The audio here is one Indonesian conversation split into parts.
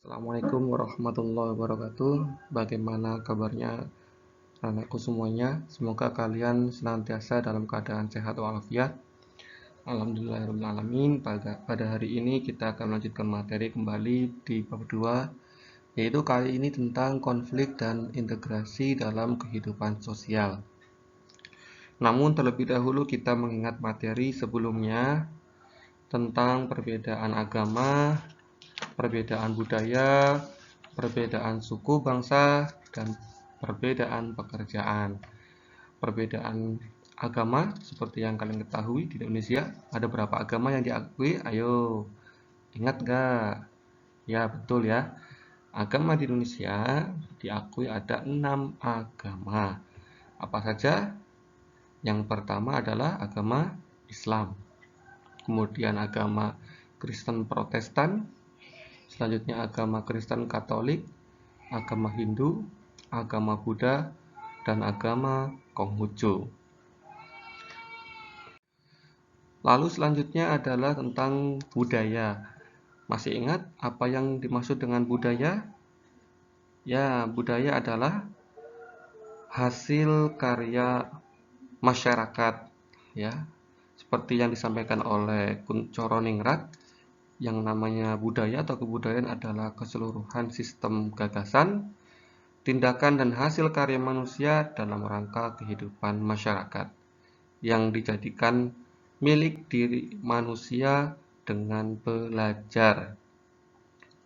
Assalamualaikum warahmatullahi wabarakatuh. Bagaimana kabarnya anakku semuanya? Semoga kalian senantiasa dalam keadaan sehat walafiat. Alhamdulillahirrahmanirrahim. Pada hari ini kita akan melanjutkan materi kembali di bab 2, yaitu kali ini tentang konflik dan integrasi dalam kehidupan sosial. Namun terlebih dahulu kita mengingat materi sebelumnya tentang perbedaan agama, perbedaan budaya, perbedaan suku bangsa, dan perbedaan pekerjaan. Perbedaan agama, seperti yang kalian ketahui di Indonesia, ada berapa agama yang diakui? Ayo, ingat gak? Ya, betul ya. Agama di Indonesia diakui ada 6 agama. Apa saja? Yang pertama adalah agama Islam. Kemudian agama Kristen Protestan, selanjutnya agama Kristen Katolik, agama Hindu, agama Buddha, dan agama Konghucu. Lalu selanjutnya adalah tentang budaya. Masih ingat apa yang dimaksud dengan budaya? Ya, budaya adalah hasil karya masyarakat, ya. Seperti yang disampaikan oleh Kuncoro Ningrat, yang namanya budaya atau kebudayaan adalah keseluruhan sistem gagasan, tindakan dan hasil karya manusia dalam rangka kehidupan masyarakat yang dijadikan milik diri manusia dengan belajar.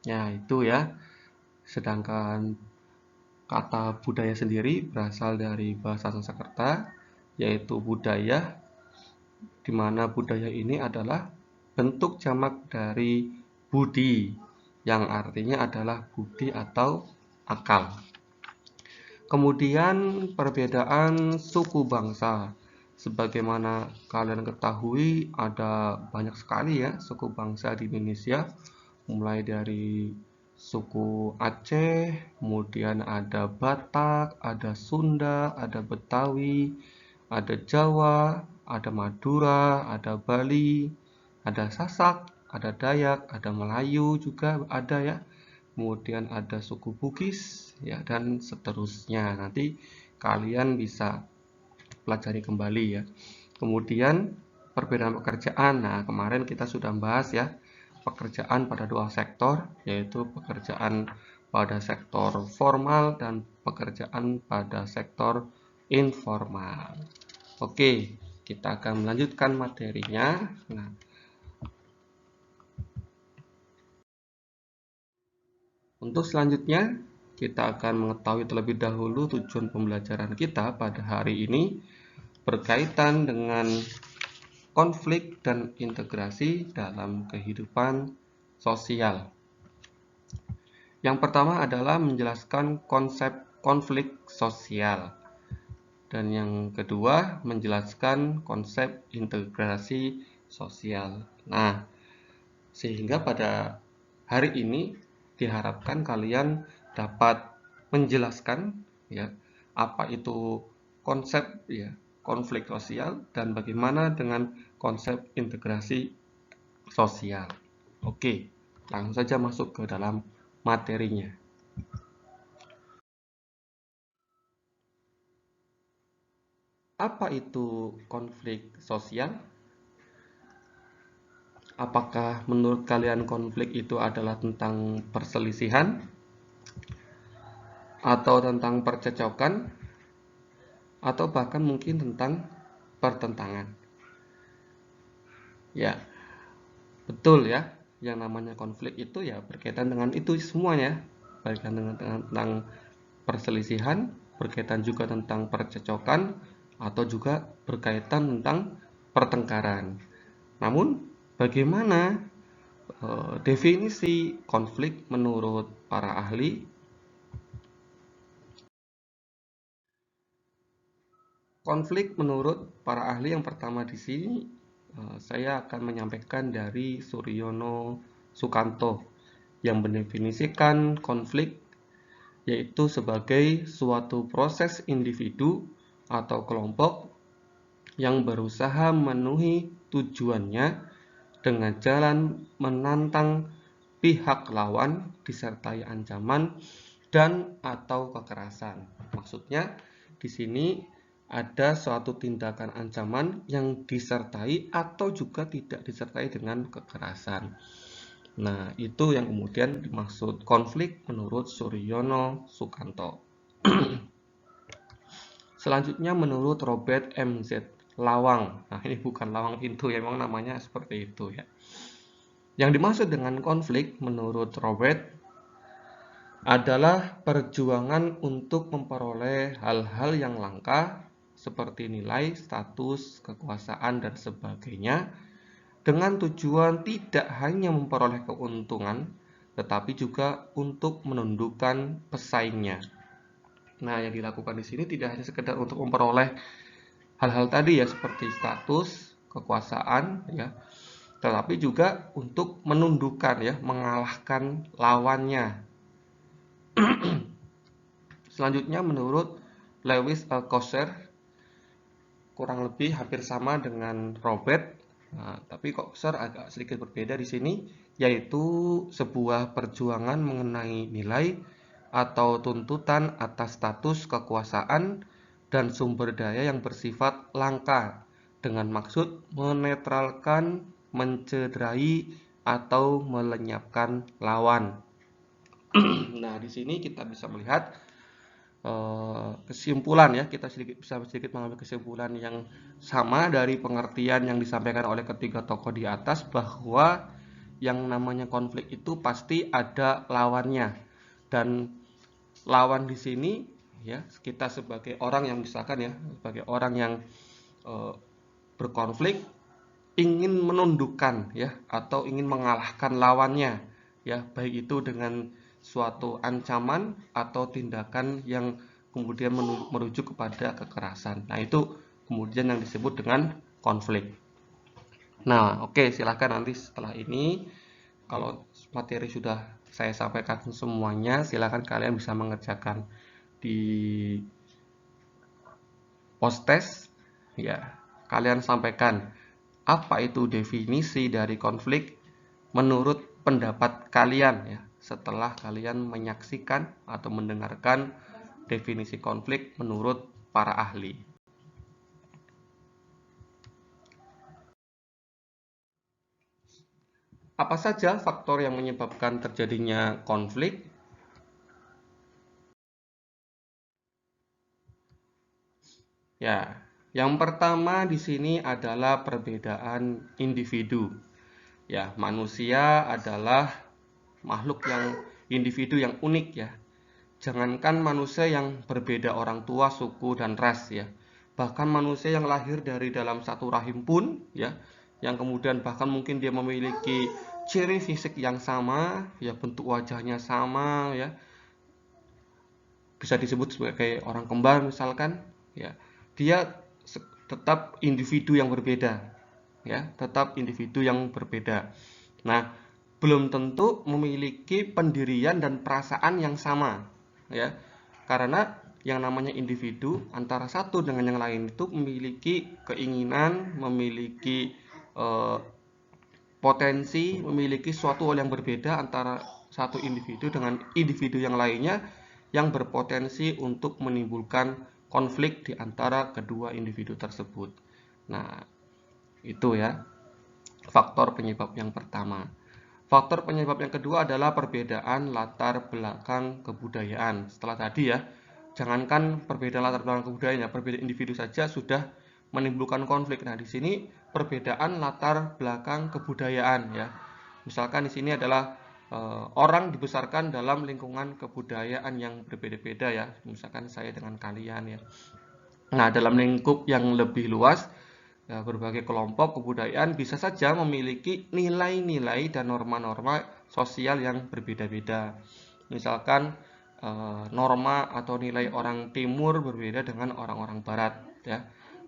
Ya, itu ya. Sedangkan kata budaya sendiri berasal dari bahasa Sanskerta, yaitu budaya, di mana budaya ini adalah bentuk jamak dari budi, yang artinya adalah budi atau akal. Kemudian perbedaan suku bangsa. Sebagaimana kalian ketahui, ada banyak sekali ya suku bangsa di Indonesia, mulai dari suku Aceh, kemudian ada Batak, ada Sunda, ada Betawi, ada Jawa, ada Madura, ada Bali, ada Sasak, ada Dayak, ada Melayu juga ada ya. Kemudian ada suku Bugis ya, dan seterusnya. Nanti kalian bisa pelajari kembali ya. Kemudian perbedaan pekerjaan. Nah, kemarin kita sudah bahas ya pekerjaan pada dua sektor, yaitu pekerjaan pada sektor formal dan pekerjaan pada sektor informal. Oke, kita akan melanjutkan materinya. Nah, untuk selanjutnya, kita akan mengetahui terlebih dahulu tujuan pembelajaran kita pada hari ini berkaitan dengan konflik dan integrasi dalam kehidupan sosial. Yang pertama adalah menjelaskan konsep konflik sosial. Dan yang kedua, menjelaskan konsep integrasi sosial. Nah, sehingga pada hari ini diharapkan kalian dapat menjelaskan ya apa itu konsep ya konflik sosial dan bagaimana dengan konsep integrasi sosial. Oke, langsung saja masuk ke dalam materinya. Apa itu konflik sosial? Apakah menurut kalian konflik itu adalah tentang perselisihan atau tentang percecokan atau bahkan mungkin tentang pertentangan? Ya, betul ya. Yang namanya konflik itu ya berkaitan dengan itu semuanya. Berkaitan dengan tentang perselisihan, berkaitan juga tentang percecokan, atau juga berkaitan tentang pertengkaran. Namun, bagaimana definisi konflik menurut para ahli? Konflik menurut para ahli yang pertama di sini saya akan menyampaikan dari Suryono Sukanto yang mendefinisikan konflik yaitu sebagai suatu proses individu atau kelompok yang berusaha memenuhi tujuannya dengan jalan menantang pihak lawan disertai ancaman dan atau kekerasan. Maksudnya di sini ada suatu tindakan ancaman yang disertai atau juga tidak disertai dengan kekerasan. Nah, itu yang kemudian dimaksud konflik menurut Suryono Sukanto. Selanjutnya menurut Robert M.Z. Lawang. Nah, ini bukan lawang pintu ya, memang namanya seperti itu ya. Yang dimaksud dengan konflik menurut Robert adalah perjuangan untuk memperoleh hal-hal yang langka seperti nilai, status, kekuasaan, dan sebagainya dengan tujuan tidak hanya memperoleh keuntungan tetapi juga untuk menundukkan pesaingnya. Nah, yang dilakukan di sini tidak hanya sekedar untuk memperoleh hal-hal tadi ya seperti status, kekuasaan ya, tetapi juga untuk menundukkan ya, mengalahkan lawannya. Selanjutnya menurut Lewis Althusser kurang lebih hampir sama dengan Robert. Nah, tapi Althusser agak sedikit berbeda di sini, yaitu sebuah perjuangan mengenai nilai atau tuntutan atas status kekuasaan dan sumber daya yang bersifat langka dengan maksud menetralkan, mencederai atau melenyapkan lawan. Nah, di sini kita bisa melihat kesimpulan ya, kita bisa sedikit mengambil kesimpulan yang sama dari pengertian yang disampaikan oleh ketiga tokoh di atas, bahwa yang namanya konflik itu pasti ada lawannya, dan lawan di sini ya kita sebagai orang yang misalkan ya sebagai orang yang berkonflik ingin menundukkan ya atau ingin mengalahkan lawannya ya, baik itu dengan suatu ancaman atau tindakan yang kemudian merujuk kepada kekerasan. Nah, itu kemudian yang disebut dengan konflik. Nah, oke, silahkan nanti setelah ini kalau materi sudah saya sampaikan semuanya, silahkan kalian bisa mengerjakan di post test ya. Kalian sampaikan apa itu definisi dari konflik menurut pendapat kalian ya, setelah kalian menyaksikan atau mendengarkan definisi konflik menurut para ahli. Apa saja faktor yang menyebabkan terjadinya konflik? Ya, yang pertama di sini adalah perbedaan individu. Ya, manusia adalah makhluk yang individu yang unik ya. Jangankan manusia yang berbeda orang tua, suku, dan ras ya. Bahkan manusia yang lahir dari dalam satu rahim pun ya, yang kemudian bahkan mungkin dia memiliki ciri fisik yang sama, ya bentuk wajahnya sama ya. Bisa disebut sebagai orang kembar misalkan, ya. Dia tetap individu yang berbeda ya, tetap individu yang berbeda. Nah, belum tentu memiliki pendirian dan perasaan yang sama ya, karena yang namanya individu antara satu dengan yang lain itu memiliki keinginan, memiliki potensi, memiliki suatu hal yang berbeda antara satu individu dengan individu yang lainnya yang berpotensi untuk menimbulkan konflik di antara kedua individu tersebut. Nah, itu ya faktor penyebab yang pertama. Faktor penyebab yang kedua adalah perbedaan latar belakang kebudayaan. Setelah tadi ya, jangankan perbedaan latar belakang kebudayaan, perbedaan individu saja sudah menimbulkan konflik. Nah, di sini perbedaan latar belakang kebudayaan ya. Misalkan di sini adalah orang dibesarkan dalam lingkungan kebudayaan yang berbeda-beda ya. Misalkan saya dengan kalian ya. Nah, dalam lingkup yang lebih luas, ya, berbagai kelompok kebudayaan bisa saja memiliki nilai-nilai dan norma-norma sosial yang berbeda-beda. Misalkan norma atau nilai orang timur berbeda dengan orang-orang barat ya.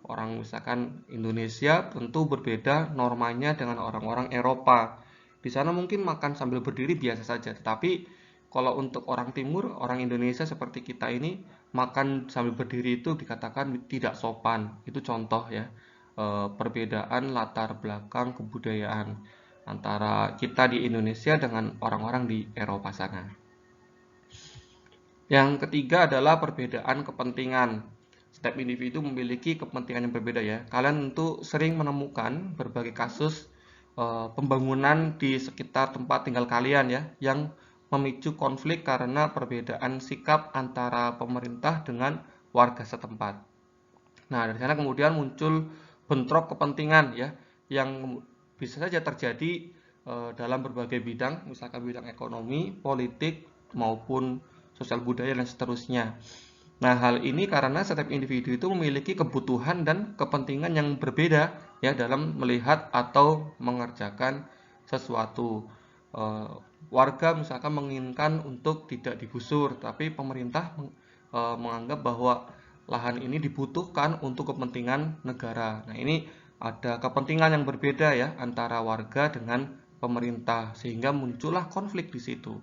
Orang misalkan Indonesia tentu berbeda normanya dengan orang-orang Eropa. Di sana mungkin makan sambil berdiri biasa saja, tetapi kalau untuk orang timur, orang Indonesia seperti kita ini, makan sambil berdiri itu dikatakan tidak sopan. Itu contoh ya, perbedaan latar belakang kebudayaan. antara kita di Indonesia dengan orang-orang di Eropa sana. Yang ketiga adalah perbedaan kepentingan. Setiap individu memiliki kepentingan yang berbeda ya. Kalian tentu sering menemukan berbagai kasus pembangunan di sekitar tempat tinggal kalian ya, yang memicu konflik karena perbedaan sikap antara pemerintah dengan warga setempat. Nah, dari sana kemudian muncul bentrok kepentingan ya, yang bisa saja terjadi dalam berbagai bidang, misalkan bidang ekonomi, politik, maupun sosial budaya dan seterusnya. Nah, hal ini karena setiap individu itu memiliki kebutuhan dan kepentingan yang berbeda ya dalam melihat atau mengerjakan sesuatu. Warga misalkan menginginkan untuk tidak digusur, tapi pemerintah menganggap bahwa lahan ini dibutuhkan untuk kepentingan negara. Nah, ini ada kepentingan yang berbeda ya antara warga dengan pemerintah, sehingga muncullah konflik di situ.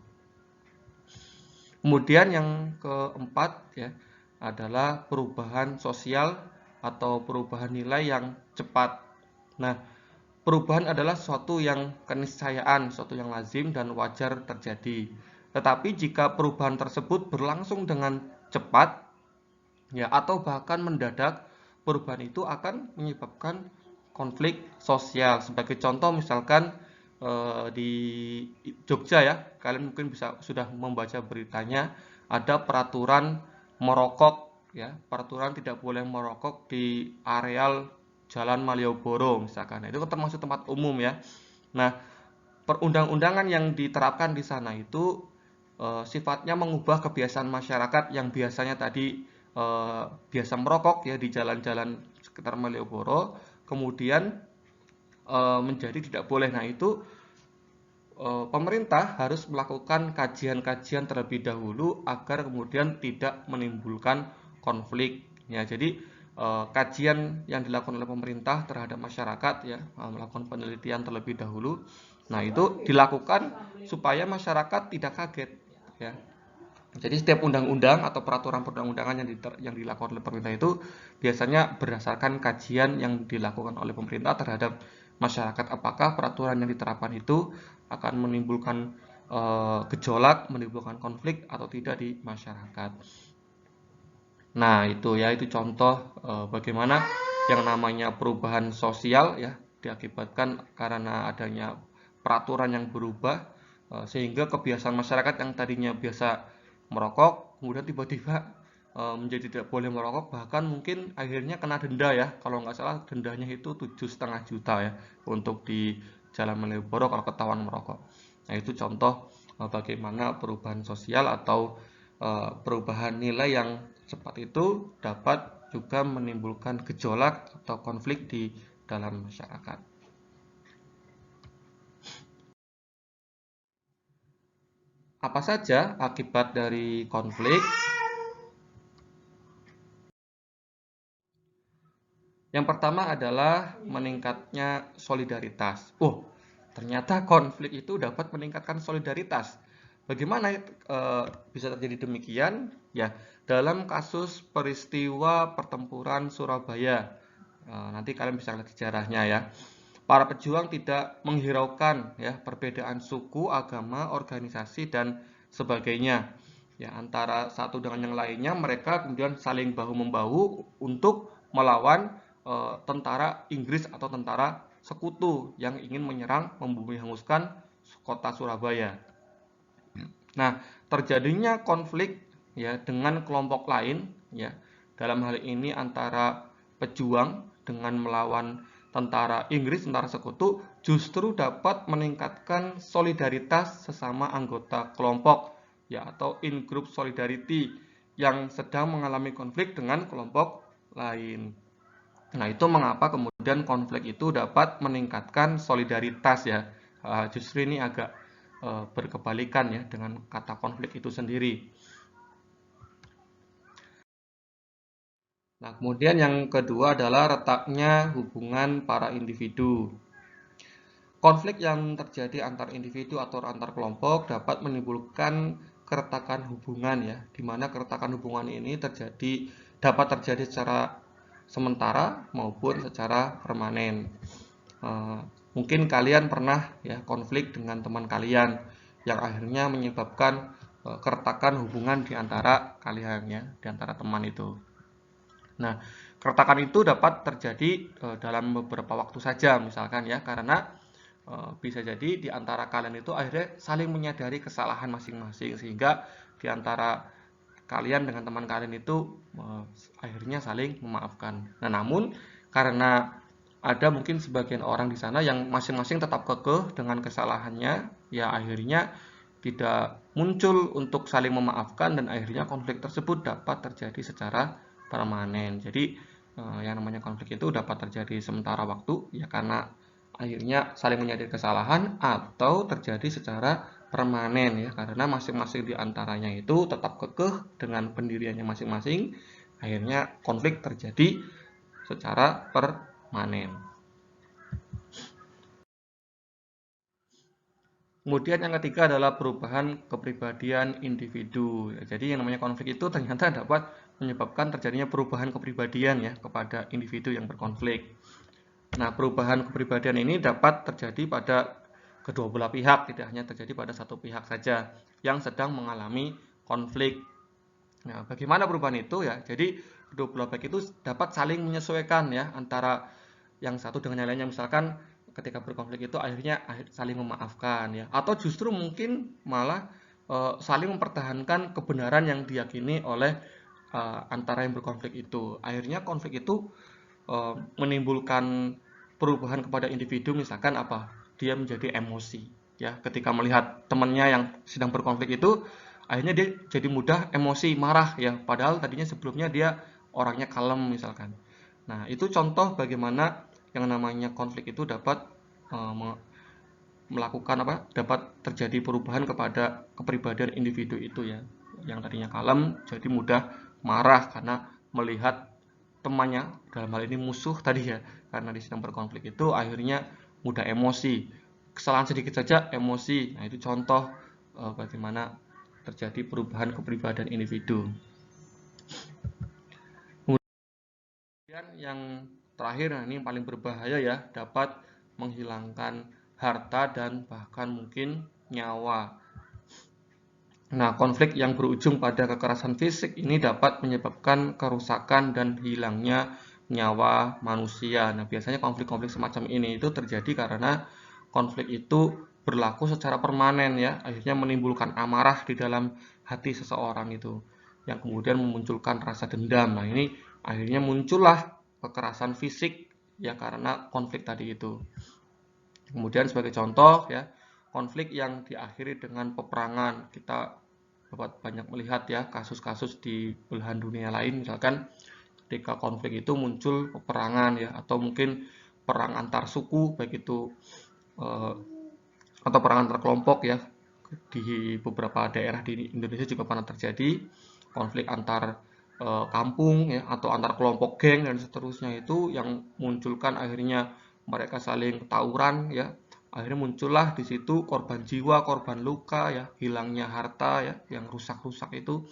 Kemudian yang keempat ya adalah perubahan sosial atau perubahan nilai yang cepat. Nah, perubahan adalah suatu yang keniscayaan, suatu yang lazim dan wajar terjadi. Tetapi jika perubahan tersebut berlangsung dengan cepat, ya atau bahkan mendadak, perubahan itu akan menyebabkan konflik sosial. Sebagai contoh, misalkan di Jogja ya, kalian mungkin sudah membaca beritanya, ada peraturan merokok ya, peraturan tidak boleh merokok di areal Jalan Malioboro misalkan. Nah, itu termasuk tempat umum ya. Nah, perundang-undangan yang diterapkan di sana itu sifatnya mengubah kebiasaan masyarakat yang biasanya tadi biasa merokok ya di jalan-jalan sekitar Malioboro, kemudian menjadi tidak boleh. Nah, itu pemerintah harus melakukan kajian-kajian terlebih dahulu agar kemudian tidak menimbulkan konflik. Ya, jadi kajian yang dilakukan oleh pemerintah terhadap masyarakat ya, melakukan penelitian terlebih dahulu. Nah, itu dilakukan supaya masyarakat tidak kaget ya. Jadi setiap undang-undang atau peraturan perundang-undangan yang dilakukan oleh pemerintah itu biasanya berdasarkan kajian yang dilakukan oleh pemerintah terhadap masyarakat, apakah peraturan yang diterapkan itu akan menimbulkan gejolak, menimbulkan konflik atau tidak di masyarakat. Nah, itu contoh bagaimana yang namanya perubahan sosial ya diakibatkan karena adanya peraturan yang berubah sehingga kebiasaan masyarakat yang tadinya biasa merokok kemudian tiba-tiba menjadi tidak boleh merokok, bahkan mungkin akhirnya kena denda ya, kalau nggak salah dendanya itu 7,5 juta ya untuk di Jalan Malioboro kalau ketahuan merokok. Nah, itu contoh bagaimana perubahan sosial atau perubahan nilai yang cepat itu dapat juga menimbulkan gejolak atau konflik di dalam masyarakat. Apa saja akibat dari konflik? Yang pertama adalah meningkatnya solidaritas. Ternyata konflik itu dapat meningkatkan solidaritas. Bagaimana bisa terjadi demikian? Ya, dalam kasus peristiwa pertempuran Surabaya, nanti kalian bisa lihat sejarahnya ya. Para pejuang tidak menghiraukan ya perbedaan suku, agama, organisasi dan sebagainya. Ya, antara satu dengan yang lainnya, mereka kemudian saling bahu-membahu untuk melawan tentara Inggris atau tentara sekutu yang ingin menyerang, membumi hanguskan kota Surabaya. Nah, terjadinya konflik ya dengan kelompok lain ya. Dalam hal ini antara pejuang dengan melawan tentara Inggris, tentara sekutu, justru dapat meningkatkan solidaritas sesama anggota kelompok ya, atau in-group solidarity yang sedang mengalami konflik dengan kelompok lain. Nah, itu mengapa kemudian konflik itu dapat meningkatkan solidaritas ya. Justru ini agak berkebalikan ya dengan kata konflik itu sendiri. Nah, kemudian yang kedua adalah retaknya hubungan para individu. Konflik yang terjadi antar individu atau antar kelompok dapat menimbulkan keretakan hubungan ya, di mana keretakan hubungan ini dapat terjadi secara sementara maupun secara permanen. Mungkin kalian pernah ya konflik dengan teman kalian yang akhirnya menyebabkan keretakan hubungan di antara kalian ya, di antara teman itu. Nah, keretakan itu dapat terjadi dalam beberapa waktu saja misalkan ya, karena bisa jadi di antara kalian itu akhirnya saling menyadari kesalahan masing-masing, sehingga di antara kalian dengan teman kalian itu akhirnya saling memaafkan. Nah, namun karena ada mungkin sebagian orang di sana yang masing-masing tetap kekeh dengan kesalahannya, ya akhirnya tidak muncul untuk saling memaafkan dan akhirnya konflik tersebut dapat terjadi secara permanen. Jadi yang namanya konflik itu dapat terjadi sementara waktu ya karena akhirnya saling menyadari kesalahan, atau terjadi secara permanen ya karena masing-masing di antaranya itu tetap kekeh dengan pendiriannya masing-masing, akhirnya konflik terjadi secara permanen. Kemudian yang ketiga adalah perubahan kepribadian individu. Jadi yang namanya konflik itu ternyata dapat menyebabkan terjadinya perubahan kepribadian ya kepada individu yang berkonflik. Nah, perubahan kepribadian ini dapat terjadi pada kedua belah pihak, tidak hanya terjadi pada satu pihak saja yang sedang mengalami konflik. Nah, bagaimana perubahan itu ya? Jadi kedua belah pihak itu dapat saling menyesuaikan ya antara yang satu dengan yang lainnya. Misalkan ketika berkonflik itu akhirnya saling memaafkan ya, atau justru mungkin malah saling mempertahankan kebenaran yang diyakini oleh antara yang berkonflik itu. Akhirnya konflik itu menimbulkan perubahan kepada individu, misalkan apa? Dia menjadi emosi ya ketika melihat temannya yang sedang berkonflik itu, akhirnya dia jadi mudah emosi, marah ya, padahal tadinya sebelumnya dia orangnya kalem misalkan. Nah, itu contoh bagaimana yang namanya konflik itu dapat melakukan apa? Dapat terjadi perubahan kepada kepribadian individu itu ya. Yang tadinya kalem jadi mudah marah karena melihat temannya, dalam hal ini musuh tadi ya, karena di sedang berkonflik itu akhirnya mudah emosi. Kesalahan sedikit saja emosi. Nah, itu contoh bagaimana terjadi perubahan kepribadian individu. Kemudian yang terakhir, nah ini yang paling berbahaya ya, dapat menghilangkan harta dan bahkan mungkin nyawa. Nah, konflik yang berujung pada kekerasan fisik ini dapat menyebabkan kerusakan dan hilangnya nyawa manusia. Nah, biasanya konflik-konflik semacam ini itu terjadi karena konflik itu berlaku secara permanen ya, akhirnya menimbulkan amarah di dalam hati seseorang itu, yang kemudian memunculkan rasa dendam. Nah, ini akhirnya muncullah kekerasan fisik ya karena konflik tadi itu. Kemudian sebagai contoh ya, konflik yang diakhiri dengan peperangan, kita dapat banyak melihat ya kasus-kasus di belahan dunia lain, misalkan ketika konflik itu muncul peperangan ya, atau mungkin perang antar suku, baik itu atau perang antar kelompok ya, di beberapa daerah di Indonesia juga pernah terjadi konflik antar kampung ya, atau antar kelompok geng dan seterusnya, itu yang munculkan akhirnya mereka saling tawuran ya, akhirnya muncullah di situ korban jiwa, korban luka ya, hilangnya harta ya, yang rusak-rusak itu.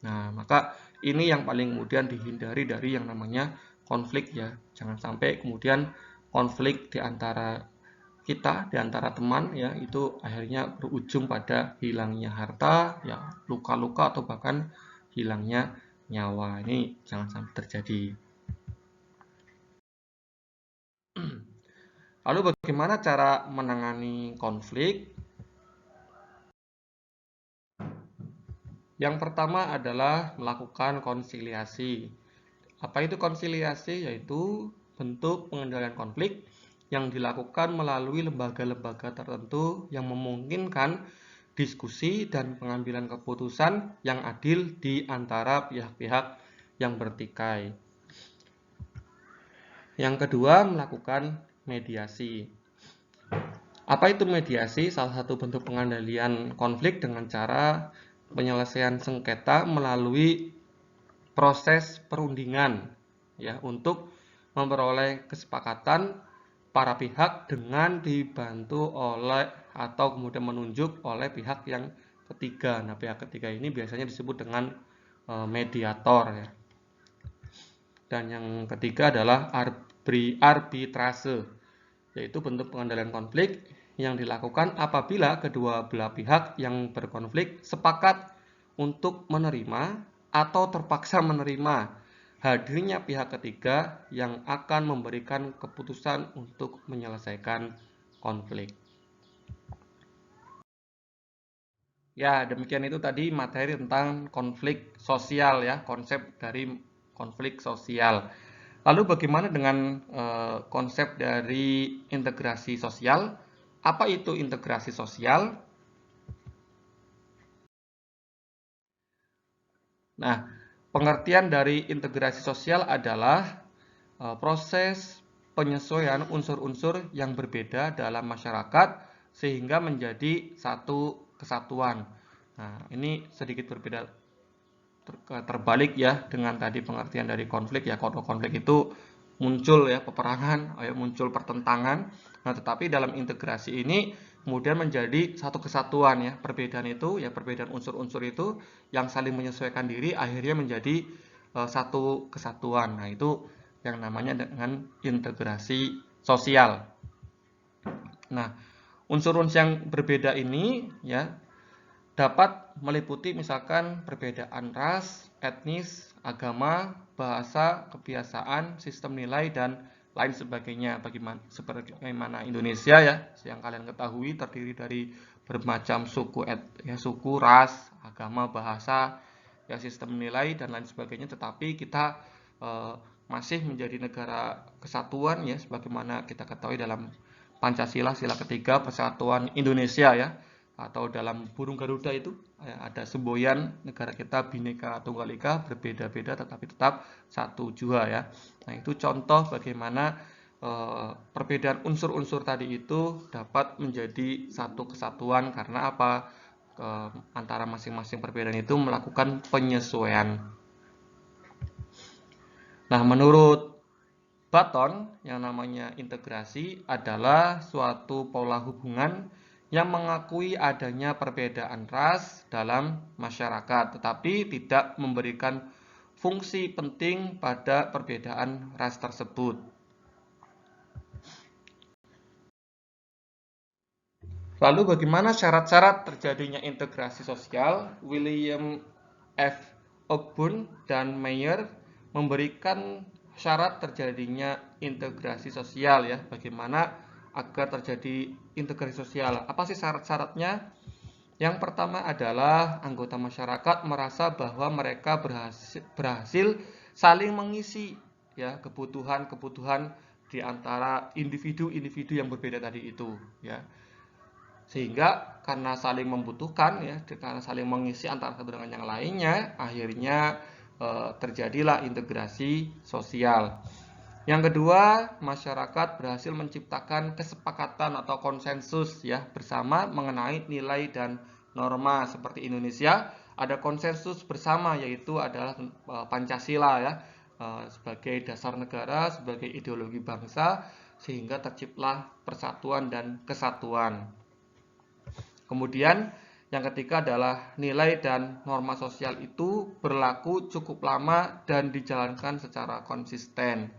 Nah, maka ini yang paling kemudian dihindari dari yang namanya konflik ya. Jangan sampai kemudian konflik di antara kita, di antara teman ya, itu akhirnya berujung pada hilangnya harta ya, luka-luka atau bahkan hilangnya nyawa. Ini jangan sampai terjadi. Lalu bagaimana cara menangani konflik? Yang pertama adalah melakukan konsiliasi. Apa itu konsiliasi? Yaitu bentuk pengendalian konflik yang dilakukan melalui lembaga-lembaga tertentu yang memungkinkan diskusi dan pengambilan keputusan yang adil di antara pihak-pihak yang bertikai. Yang kedua, melakukan mediasi. Apa itu mediasi? Salah satu bentuk pengendalian konflik dengan cara penyelesaian sengketa melalui proses perundingan ya, untuk memperoleh kesepakatan para pihak dengan dibantu oleh atau kemudian menunjuk oleh pihak yang ketiga. Nah, pihak ketiga ini biasanya disebut dengan mediator ya. Dan yang ketiga adalah arbitrase. yaitu bentuk pengendalian konflik yang dilakukan apabila kedua belah pihak yang berkonflik sepakat untuk menerima atau terpaksa menerima hadirnya pihak ketiga yang akan memberikan keputusan untuk menyelesaikan konflik. Ya, demikian itu tadi materi tentang konflik sosial ya, konsep dari konflik sosial. Lalu bagaimana dengan konsep dari integrasi sosial? Apa itu integrasi sosial? Nah, pengertian dari integrasi sosial adalah proses penyesuaian unsur-unsur yang berbeda dalam masyarakat sehingga menjadi satu kesatuan. Nah, ini sedikit berbeda terbalik ya dengan tadi pengertian dari konflik ya. Kalau konflik itu muncul ya peperangan, muncul pertentangan. Nah, tetapi dalam integrasi ini kemudian menjadi satu kesatuan ya. Perbedaan itu ya, perbedaan unsur-unsur itu yang saling menyesuaikan diri akhirnya menjadi satu kesatuan. Nah, itu yang namanya dengan integrasi sosial. Nah, unsur-unsur yang berbeda ini ya dapat meliputi misalkan perbedaan ras, etnis, agama, bahasa, kebiasaan, sistem nilai, dan lain sebagainya. Bagaimana Indonesia ya, yang kalian ketahui terdiri dari bermacam suku, suku, ras, agama, bahasa, ya sistem nilai dan lain sebagainya. Tetapi kita masih menjadi negara kesatuan ya, sebagaimana kita ketahui dalam Pancasila, sila ketiga, Persatuan Indonesia ya. Atau dalam burung Garuda itu ada semboyan negara kita Bhinneka Tunggal Ika, berbeda-beda tetapi tetap satu jua ya. Nah, itu contoh bagaimana perbedaan unsur-unsur tadi itu dapat menjadi satu kesatuan karena apa? Antara masing-masing perbedaan itu melakukan penyesuaian. Nah, menurut Button, yang namanya integrasi adalah suatu pola hubungan yang mengakui adanya perbedaan ras dalam masyarakat, tetapi tidak memberikan fungsi penting pada perbedaan ras tersebut. Lalu bagaimana syarat-syarat terjadinya integrasi sosial? William F. Ogburn dan Mayer memberikan syarat terjadinya integrasi sosial ya. Bagaimana agar terjadi integrasi sosial? Apa sih syarat-syaratnya? Yang pertama adalah anggota masyarakat merasa bahwa mereka berhasil saling mengisi ya kebutuhan-kebutuhan di antara individu-individu yang berbeda tadi itu ya. Sehingga karena saling membutuhkan ya, karena saling mengisi antara satu dengan yang lainnya, akhirnya terjadilah integrasi sosial. Yang kedua, masyarakat berhasil menciptakan kesepakatan atau konsensus ya bersama mengenai nilai dan norma. Seperti Indonesia, ada konsensus bersama yaitu adalah Pancasila ya sebagai dasar negara, sebagai ideologi bangsa, sehingga terciptalah persatuan dan kesatuan. Kemudian yang ketiga adalah nilai dan norma sosial itu berlaku cukup lama dan dijalankan secara konsisten.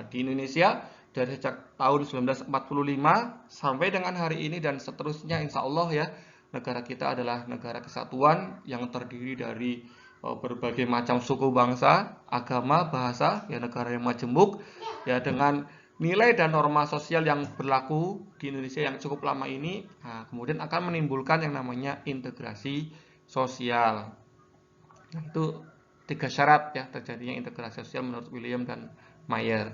Di Indonesia dari sejak tahun 1945 sampai dengan hari ini dan seterusnya, insya Allah ya, negara kita adalah negara kesatuan yang terdiri dari berbagai macam suku bangsa, agama, bahasa, ya negara yang majemuk ya dengan nilai dan norma sosial yang berlaku di Indonesia yang cukup lama ini, nah, kemudian akan menimbulkan yang namanya integrasi sosial. Nah, itu 3 syarat ya terjadinya integrasi sosial menurut William dan Mayer.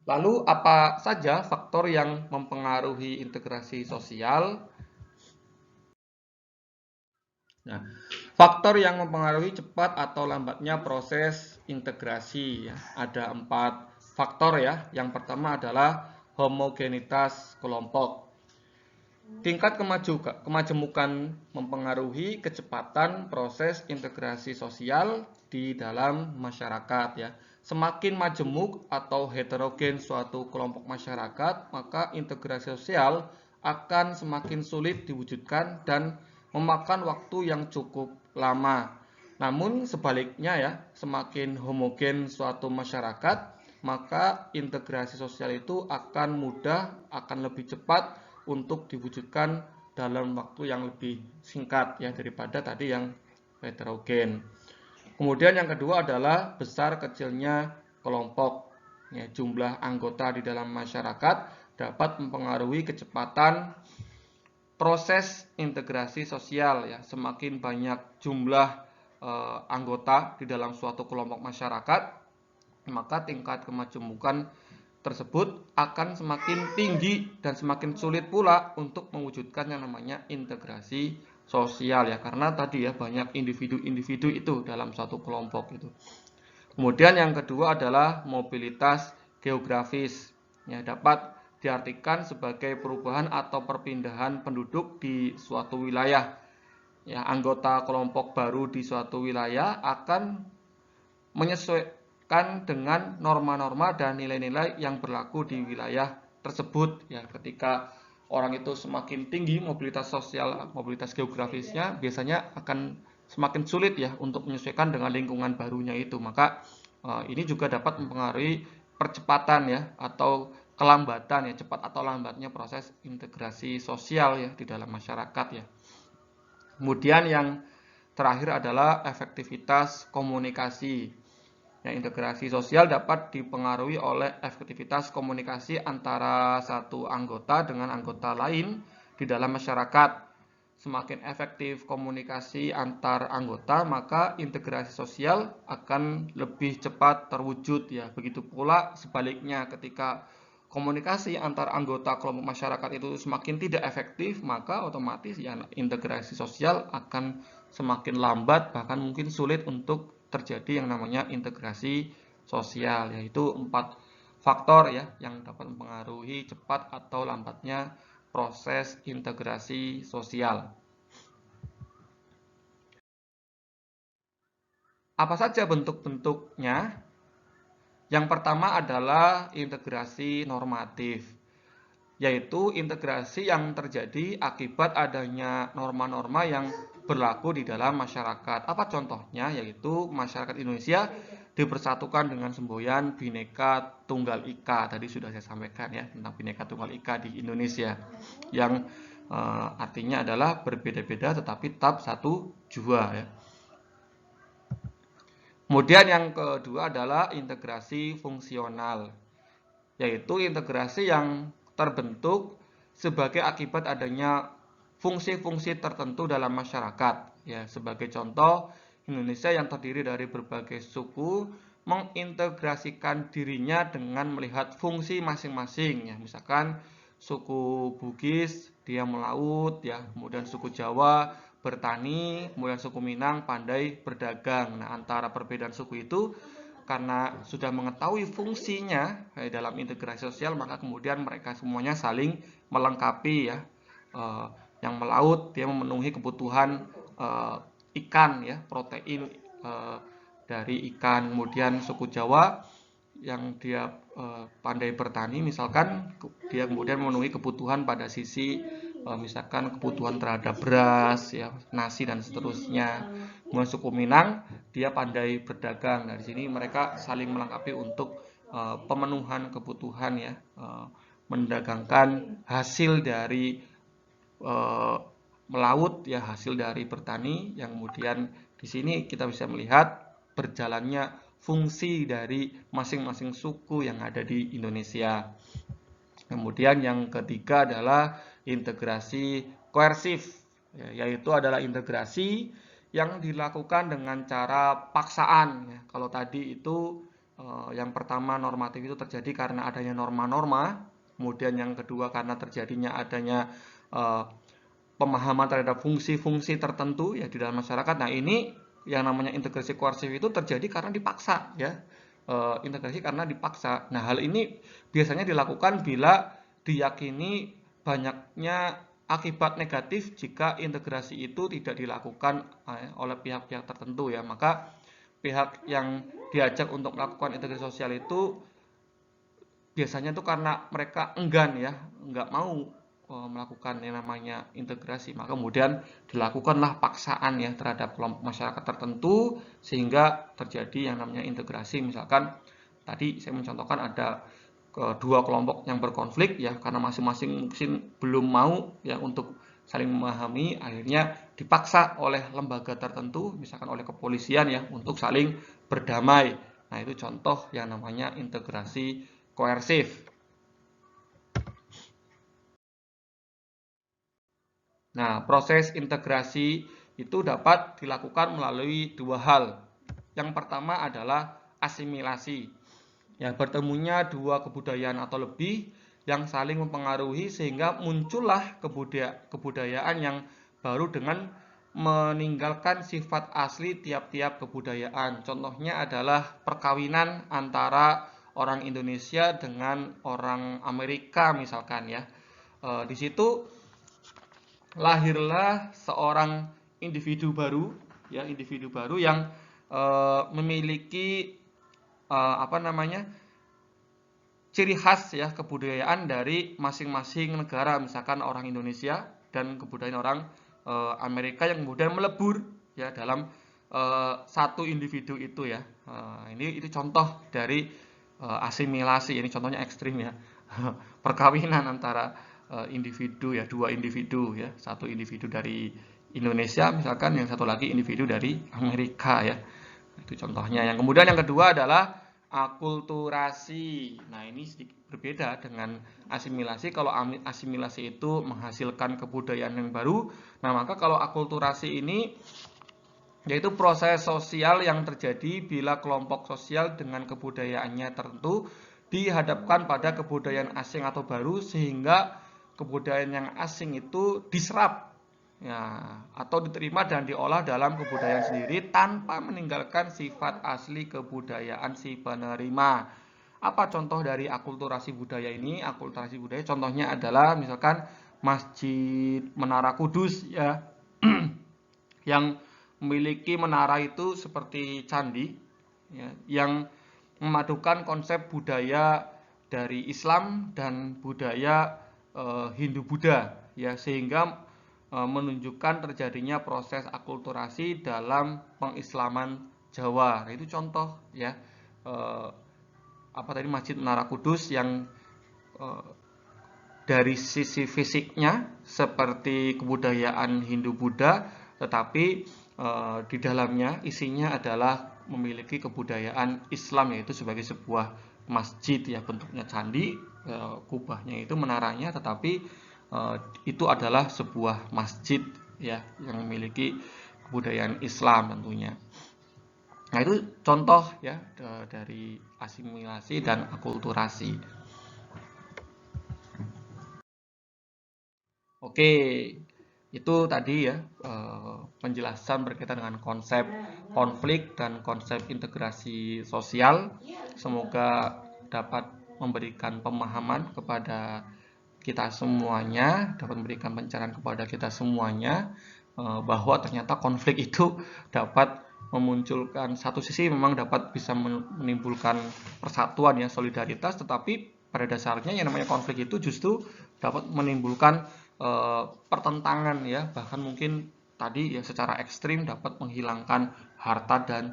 Lalu apa saja faktor yang mempengaruhi integrasi sosial? Nah, faktor yang mempengaruhi cepat atau lambatnya proses integrasi ya, ada 4 faktor ya. Yang pertama adalah homogenitas kelompok. Tingkat kemajemukan mempengaruhi kecepatan proses integrasi sosial di dalam masyarakat ya. Semakin majemuk atau heterogen suatu kelompok masyarakat, maka integrasi sosial akan semakin sulit diwujudkan dan memakan waktu yang cukup lama. Namun sebaliknya ya, semakin homogen suatu masyarakat, maka integrasi sosial itu akan mudah, akan lebih cepat untuk diwujudkan dalam waktu yang lebih singkat ya daripada tadi yang heterogen. Kemudian yang kedua adalah besar kecilnya kelompok. Ya, jumlah anggota di dalam masyarakat dapat mempengaruhi kecepatan proses integrasi sosial ya. Semakin banyak jumlah anggota di dalam suatu kelompok masyarakat, maka tingkat kemajemukan tersebut akan semakin tinggi dan semakin sulit pula untuk mewujudkan yang namanya integrasi sosial ya, karena tadi ya banyak individu-individu itu dalam satu kelompok itu. Kemudian yang kedua adalah mobilitas geografis. Ya, dapat diartikan sebagai perubahan atau perpindahan penduduk di suatu wilayah. Ya, anggota kelompok baru di suatu wilayah akan menyesuaikan dengan norma-norma dan nilai-nilai yang berlaku di wilayah tersebut. Ya, ketika orang itu semakin tinggi mobilitas sosial, mobilitas geografisnya, biasanya akan semakin sulit ya untuk menyesuaikan dengan lingkungan barunya itu. Maka ini juga dapat mempengaruhi percepatan ya atau kelambatan ya, cepat atau lambatnya proses integrasi sosial ya di dalam masyarakat ya. Kemudian yang terakhir adalah efektivitas komunikasi. Ya, integrasi sosial dapat dipengaruhi oleh efektivitas komunikasi antara satu anggota dengan anggota lain di dalam masyarakat. Semakin efektif komunikasi antar anggota, maka integrasi sosial akan lebih cepat terwujud ya. Begitu pula sebaliknya, ketika komunikasi antar anggota kelompok masyarakat itu semakin tidak efektif, maka otomatis ya integrasi sosial akan semakin lambat, bahkan mungkin sulit untuk terjadi yang namanya integrasi sosial, yaitu 4 faktor ya yang dapat mempengaruhi cepat atau lambatnya proses integrasi sosial. Apa saja bentuk-bentuknya? Yang pertama adalah integrasi normatif, yaitu integrasi yang terjadi akibat adanya norma-norma yang berlaku di dalam masyarakat. Apa contohnya? Yaitu masyarakat Indonesia dipersatukan dengan semboyan Bhinneka Tunggal Ika. Tadi sudah saya sampaikan ya tentang Bhinneka Tunggal Ika di Indonesia, yang artinya adalah berbeda-beda tetapi tetap satu jua ya. Kemudian yang kedua adalah integrasi fungsional, yaitu integrasi yang terbentuk sebagai akibat adanya fungsi-fungsi tertentu dalam masyarakat. Ya, sebagai contoh, Indonesia yang terdiri dari berbagai suku mengintegrasikan dirinya dengan melihat fungsi masing-masing. Ya, misalkan suku Bugis dia melaut, ya, kemudian suku Jawa bertani, kemudian suku Minang pandai berdagang. Nah, antara perbedaan suku itu karena sudah mengetahui fungsinya dalam integrasi sosial, maka kemudian mereka semuanya saling melengkapi ya. Yang melaut dia memenuhi kebutuhan ikan ya, protein dari ikan. Kemudian suku Jawa yang dia pandai bertani, misalkan dia kemudian memenuhi kebutuhan pada sisi misalkan kebutuhan terhadap beras, ya, nasi dan seterusnya. Kemudian suku Minang dia pandai berdagang. Nah, di sini mereka saling melengkapi untuk pemenuhan kebutuhan ya, mendagangkan hasil dari melaut ya, hasil dari bertani, yang kemudian di sini kita bisa melihat berjalannya fungsi dari masing-masing suku yang ada di Indonesia. Kemudian yang ketiga adalah integrasi koersif, yaitu adalah integrasi yang dilakukan dengan cara paksaan. Kalau tadi itu yang pertama normatif itu terjadi karena adanya norma-norma, kemudian yang kedua karena terjadinya adanya pemahaman terhadap fungsi-fungsi tertentu ya di dalam masyarakat. Nah, ini yang namanya integrasi koersif itu terjadi karena dipaksa ya. Integrasi karena dipaksa. Nah, hal ini biasanya dilakukan bila diyakini banyaknya akibat negatif jika integrasi itu tidak dilakukan oleh pihak-pihak tertentu ya. Maka pihak yang diajak untuk melakukan integrasi sosial itu biasanya itu karena mereka enggan ya, nggak mau melakukan yang namanya integrasi, maka kemudian dilakukanlah paksaan ya terhadap kelompok masyarakat tertentu sehingga terjadi yang namanya integrasi. Misalkan Tadi saya mencontohkan ada dua kelompok yang berkonflik ya, karena masing-masing mungkin belum mau ya untuk saling memahami, akhirnya dipaksa oleh lembaga tertentu, misalkan oleh kepolisian ya, untuk saling berdamai. Nah, itu contoh yang namanya integrasi koersif. Nah, proses integrasi itu dapat dilakukan melalui dua hal. Yang pertama adalah asimilasi. Ya, bertemunya dua kebudayaan atau lebih yang saling mempengaruhi sehingga muncullah kebudayaan yang baru dengan meninggalkan sifat asli tiap-tiap kebudayaan. Contohnya adalah perkawinan antara orang Indonesia dengan orang Amerika misalkan ya. Di situ lahirlah seorang individu baru ya, individu baru yang memiliki ciri khas ya kebudayaan dari masing-masing negara, misalkan orang Indonesia dan kebudayaan orang Amerika yang kemudian melebur ya dalam satu individu itu ya. Ini contoh dari asimilasi, ini contohnya ekstrim ya. Perkawinan antara individu ya, dua individu ya, satu individu dari Indonesia misalkan, yang satu lagi individu dari Amerika ya. Itu contohnya. Yang kemudian yang kedua adalah akulturasi. Nah, ini sedikit berbeda dengan asimilasi. Kalau asimilasi itu menghasilkan kebudayaan yang baru, nah maka kalau akulturasi ini yaitu proses sosial yang terjadi bila kelompok sosial dengan kebudayaannya tertentu dihadapkan pada kebudayaan asing atau baru, sehingga kebudayaan yang asing itu diserap ya, atau diterima dan diolah dalam kebudayaan sendiri tanpa meninggalkan sifat asli kebudayaan si penerima. Apa contoh dari akulturasi budaya ini? Akulturasi budaya contohnya adalah misalkan Masjid Menara Kudus ya, yang memiliki menara itu seperti candi ya, yang memadukan konsep budaya dari Islam dan budaya Hindu-Buddha ya, sehingga menunjukkan terjadinya proses akulturasi dalam pengislaman Jawa. Nah, itu contoh ya Masjid Menara Kudus yang dari sisi fisiknya seperti kebudayaan Hindu-Buddha, tetapi di dalamnya isinya adalah memiliki kebudayaan Islam, yaitu sebagai sebuah masjid ya, bentuknya candi, kubahnya itu menaranya, tetapi itu adalah sebuah masjid ya yang memiliki kebudayaan Islam tentunya. Nah, itu contoh ya dari asimilasi dan akulturasi. Oke, itu tadi ya penjelasan berkaitan dengan konsep konflik dan konsep integrasi sosial. Semoga dapat memberikan pemahaman kepada kita semuanya, dapat memberikan pencerahan kepada kita semuanya bahwa ternyata konflik itu dapat memunculkan, satu sisi memang dapat bisa menimbulkan persatuan ya, solidaritas, tetapi pada dasarnya yang namanya konflik itu justru dapat menimbulkan pertentangan ya, bahkan mungkin tadi ya secara ekstrim dapat menghilangkan harta dan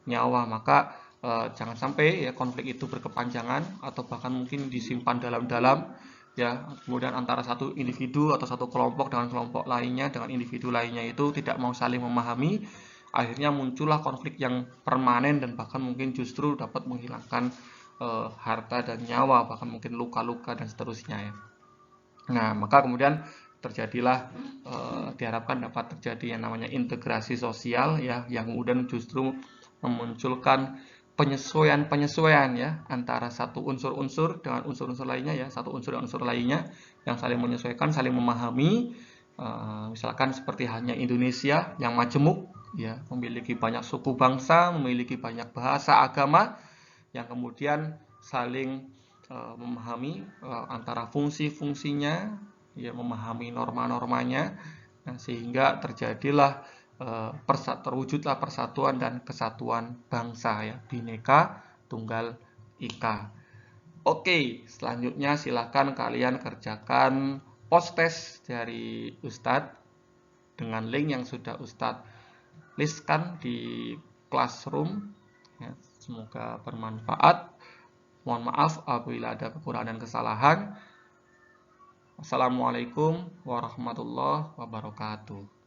nyawa. Maka jangan sampai ya konflik itu berkepanjangan atau bahkan mungkin disimpan dalam-dalam ya, kemudian antara satu individu atau satu kelompok dengan kelompok lainnya, dengan individu lainnya itu tidak mau saling memahami, akhirnya muncullah konflik yang permanen dan bahkan mungkin justru dapat menghilangkan harta dan nyawa, bahkan mungkin luka-luka dan seterusnya ya. Nah, maka kemudian terjadilah diharapkan dapat terjadi yang namanya integrasi sosial ya, yang kemudian justru memunculkan penyesuaian ya antara satu unsur-unsur dengan unsur-unsur lainnya ya, satu unsur dan unsur lainnya yang saling menyesuaikan, saling memahami. Misalkan seperti halnya Indonesia yang majemuk ya, memiliki banyak suku bangsa, memiliki banyak bahasa, agama, yang kemudian saling memahami antara fungsi-fungsinya ya, memahami norma-normanya, nah, sehingga terjadilah terwujudlah persatuan dan kesatuan bangsa ya, Bhinneka Tunggal Ika. Oke, selanjutnya silakan kalian kerjakan post-test dari Ustadz dengan link yang sudah Ustadz listkan di Classroom ya, semoga bermanfaat. Mohon maaf apabila ada kekurangan dan kesalahan. Wassalamualaikum warahmatullahi wabarakatuh.